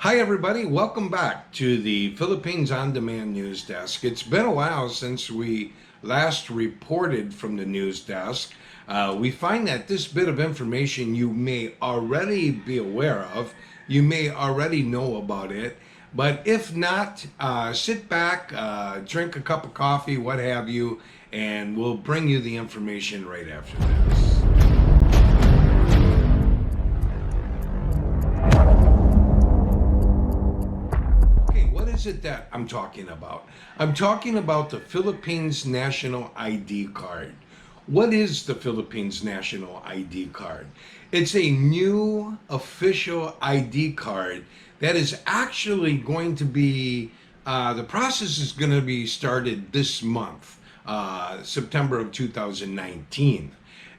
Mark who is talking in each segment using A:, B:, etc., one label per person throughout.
A: Hi everybody, welcome back to the Philippines On Demand News Desk. It's been a while since we last reported from the news desk. We find that this bit of information you may already be aware of, you may already know about it, but if not, sit back, drink a cup of coffee, what have you, and we'll bring you the information right after this. What is it that I'm talking about? I'm talking about the Philippines National ID card. What is the Philippines National ID card? It's a new official ID card that is actually going to be, the process is going to be started this month, September of 2019.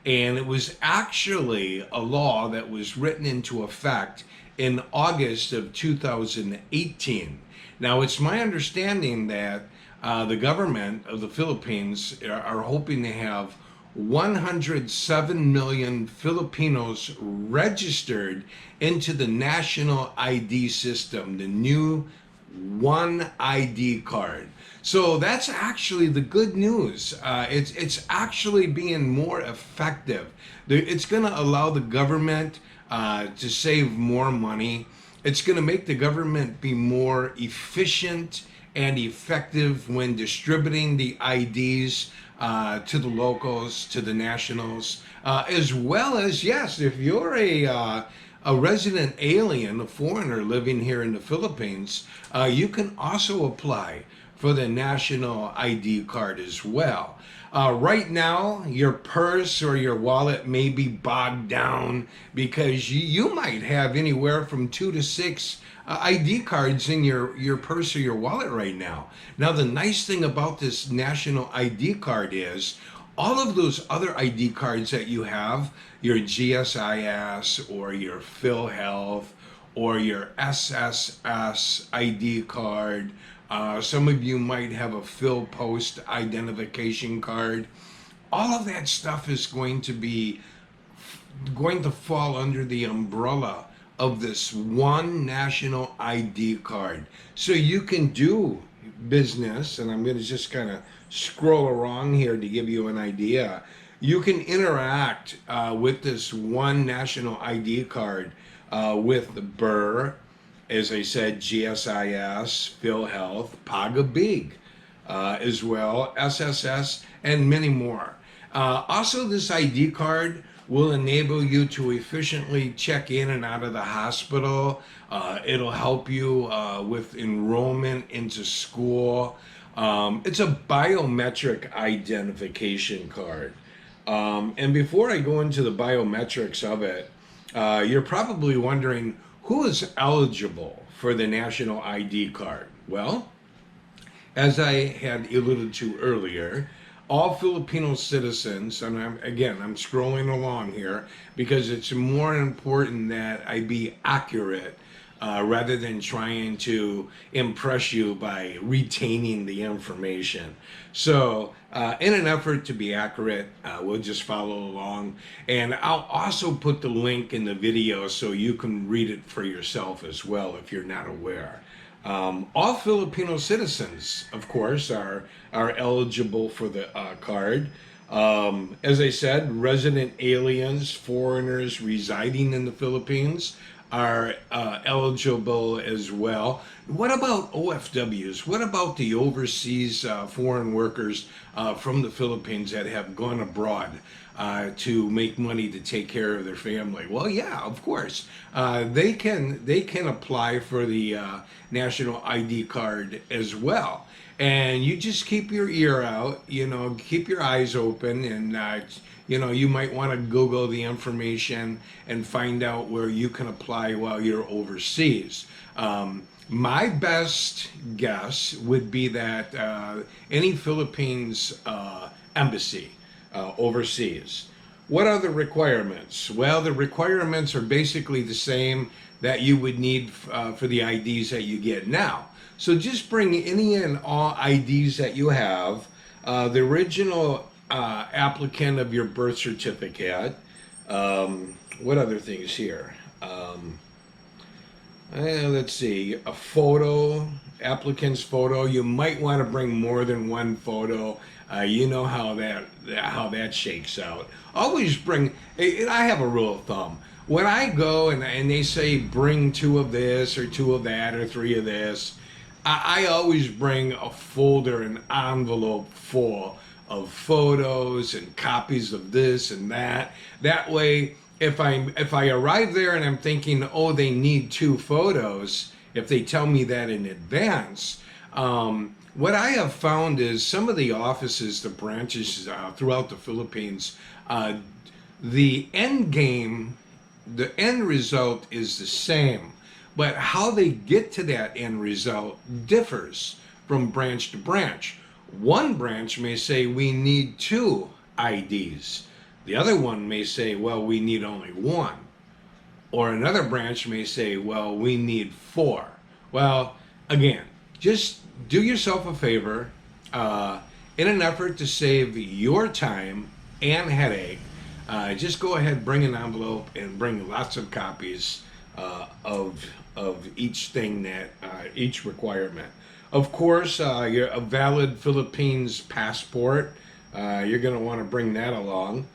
A: And it was actually a law that was written into effect in August of 2018. Now, it's my understanding that the government of the Philippines are hoping to have 107 million Filipinos registered into the national ID system, the new One ID card. So that's actually the good news. It's actually being more effective. It's going to allow the government to save more money. It's going to make the government be more efficient and effective when distributing the IDs to the locals, to the nationals, as well as, yes, if you're a resident alien, a foreigner living here in the Philippines, you can also apply for the national ID card as well. Right now, your purse or your wallet may be bogged down because you might have anywhere from 2 to 6 ID cards in your purse or your wallet right now. Now, the nice thing about this national ID card is all of those other ID cards that you have, your GSIS or your PhilHealth or your SSS ID card, some of you might have a PhilPost identification card. All of that stuff is going to fall under the umbrella of this one national ID card. So you can do business, and I'm going to just kind of scroll along here to give you an idea. You can interact with this one national ID card with the BUR, as I said, GSIS, PhilHealth, Pagabig as well, SSS, and many more. Also, this ID card will enable you to efficiently check in and out of the hospital. It'll help you with enrollment into school. It's a biometric identification card. And before I go into the biometrics of it, you're probably wondering, who is eligible for the national ID card? Well, as I had alluded to earlier, all Filipino citizens, and I'm scrolling along here because it's more important that I be accurate rather than trying to impress you by retaining the information. So, in an effort to be accurate, we'll just follow along. And I'll also put the link in the video so you can read it for yourself as well if you're not aware. All Filipino citizens, of course, are eligible for the card. As I said, resident aliens, foreigners residing in the Philippines are eligible as well. What about OFWs? What about the overseas foreign workers from the Philippines that have gone abroad to make money to take care of their family? Well, yeah, of course. They can apply for the national ID card as well. And you just keep your ear out, keep your eyes open, and you might want to Google the information and find out where you can apply while you're overseas. My best guess would be that any Philippines embassy overseas. What are the requirements? Well, the requirements are basically the same that you would need for the IDs that you get now. So just bring any and all IDs that you have, the original applicant of your birth certificate. What other things here? Let's see, a photo, applicant's photo. You might want to bring more than one photo. You know how that shakes out. Always bring. I have a rule of thumb. When I go and they say bring two of this or two of that or three of this, I always bring a folder, an envelope full of photos and copies of this and that. That way, if I arrive there and I'm thinking, oh, they need two photos, if they tell me that in advance, what I have found is some of the offices, the branches throughout the Philippines, the end game, the end result is the same, but how they get to that end result differs from branch to branch. One branch may say we need two IDs. The other one may say, well, we need only one. Or another branch may say, well, we need four. Well, again, just do yourself a favor in an effort to save your time and headache. Just go ahead, bring an envelope, and bring lots of copies of each thing that each requirement. Of course, a valid Philippines passport. You're going to want to bring that along.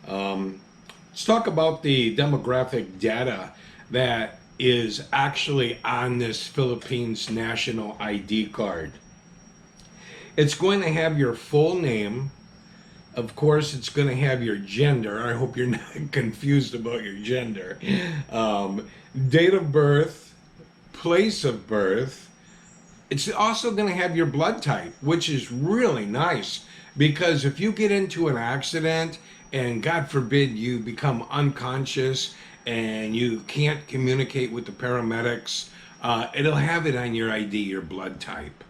A: Let's talk about the demographic data that is actually on this Philippines national ID card. It's going to have your full name. Of course, it's going to have your gender. I hope you're not confused about your gender. Date of birth, place of birth. It's also going to have your blood type, which is really nice because if you get into an accident and God forbid you become unconscious and you can't communicate with the paramedics, it'll have it on your ID, your blood type.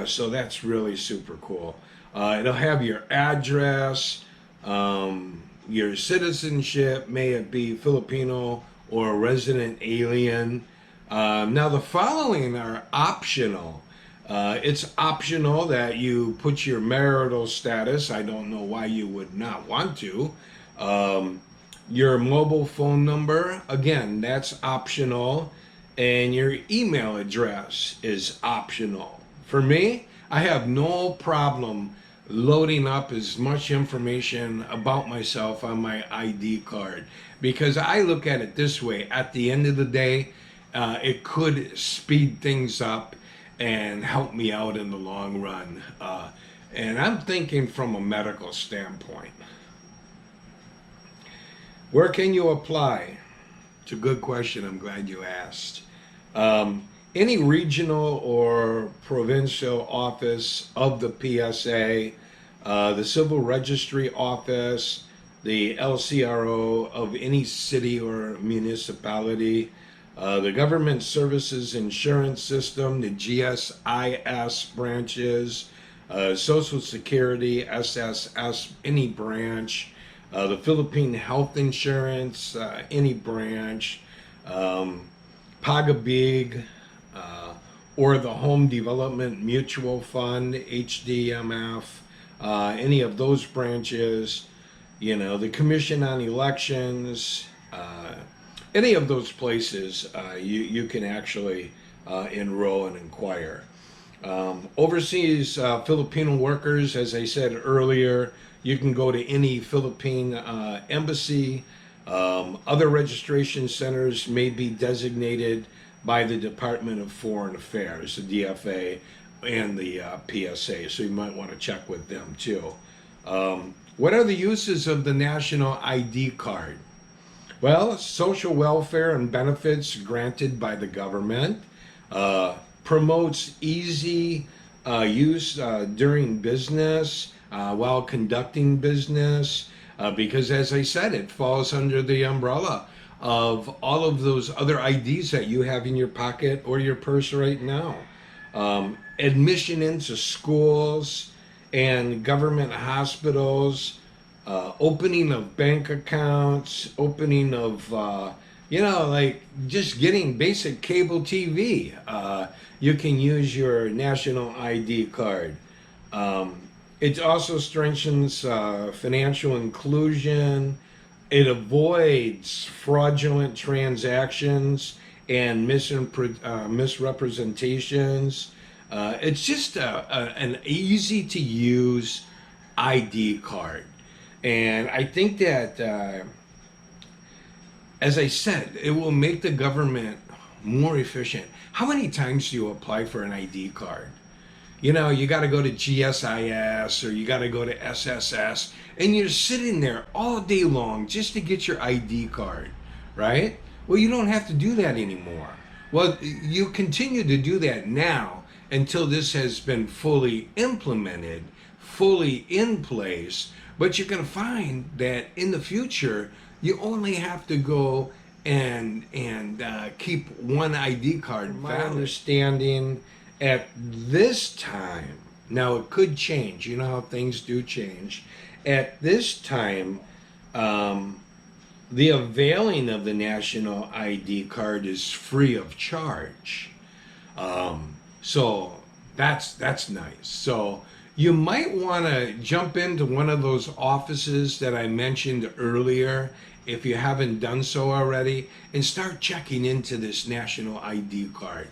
A: So that's really super cool. It'll have your address, your citizenship, may it be Filipino or resident alien. Now the following are optional. It's optional that you put your marital status. I don't know why you would not want to. Your mobile phone number, again, that's optional. And your email address is optional. For me, I have no problem loading up as much information about myself on my ID card because I look at it this way. At the end of the day, it could speed things up and help me out in the long run. And I'm thinking from a medical standpoint. Where can you apply? It's a good question. I'm glad you asked. Any regional or provincial office of the PSA, the Civil Registry Office, the LCRO of any city or municipality, the Government Services Insurance System, the GSIS branches, Social Security, SSS, any branch, the Philippine Health Insurance, any branch, Pagabig, or the Home Development Mutual Fund, HDMF, any of those branches, the Commission on Elections, any of those places, you can actually enroll and inquire. Overseas Filipino workers, as I said earlier, you can go to any Philippine embassy. Other registration centers may be designated by the Department of Foreign Affairs, the DFA, and the PSA, so you might want to check with them too. What are the uses of the national ID card? Well, social welfare and benefits granted by the government, promotes easy use during business, while conducting business, because as I said, it falls under the umbrella of all of those other IDs that you have in your pocket or your purse right now. Admission into schools and government hospitals, opening of bank accounts, opening of, like just getting basic cable TV. You can use your national ID card. It also strengthens financial inclusion. It avoids fraudulent transactions and misrepresentations. It's just an easy to use ID card. And I think that, as I said, it will make the government more efficient. How many times do you apply for an ID card? You know, you got to go to GSIS or you got to go to SSS, and you're sitting there all day long just to get your ID card, right? Well, you don't have to do that anymore. Well, you continue to do that now until this has been fully implemented, fully in place. But you're going to find that in the future, you only have to go and keep one ID card. My understanding at this time, now it could change. You know how things do change. At this time, the availing of the national ID card is free of charge. So that's nice. So you might want to jump into one of those offices that I mentioned earlier, if you haven't done so already, and start checking into this national ID card.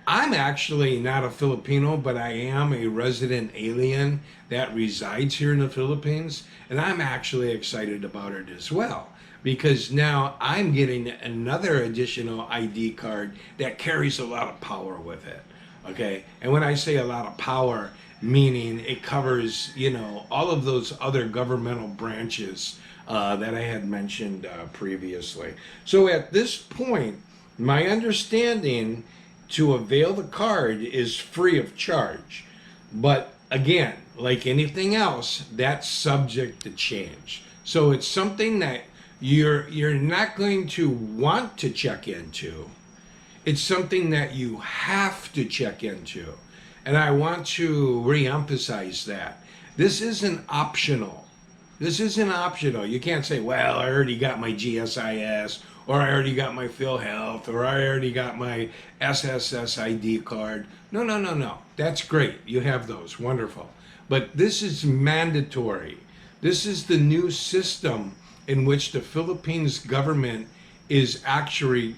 A: I'm actually not a Filipino, but I am a resident alien that resides here in the Philippines, and I'm actually excited about it as well, because now I'm getting another additional ID card that carries a lot of power with it. Okay, and when I say a lot of power, meaning it covers, you know, all of those other governmental branches that I had mentioned previously. So at this point, my understanding to avail the card is free of charge. But again, like anything else, that's subject to change. So it's something that you're not going to want to check into. It's something that you have to check into. And I want to re-emphasize that. This isn't optional. This isn't optional. You can't say, well, I already got my GSIS, or I already got my PhilHealth, or I already got my SSS ID card. No, no, no, no. That's great. You have those. Wonderful. But this is mandatory. This is the new system in which the Philippines government is actually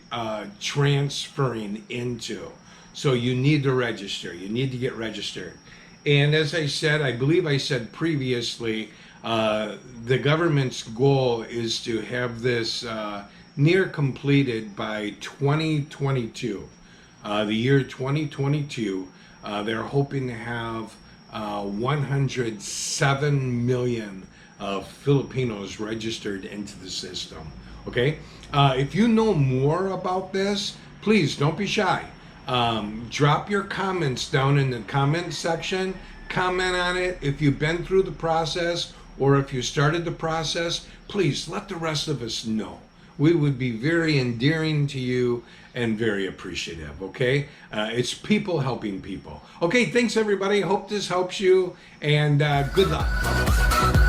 A: transferring into. So you need to register. You need to get registered. And as I said, I believe I said previously, the government's goal is to have this near completed by 2022. The year 2022, they're hoping to have 107 million Filipinos registered into the system. Okay? If you know more about this, please don't be shy. Drop your comments down in the comment section. Comment on it. If you've been through the process or if you started the process, please let the rest of us know. We would be very endearing to you and very appreciative, okay? It's people helping people. Okay, thanks everybody. Hope this helps you, and good luck. Bye-bye.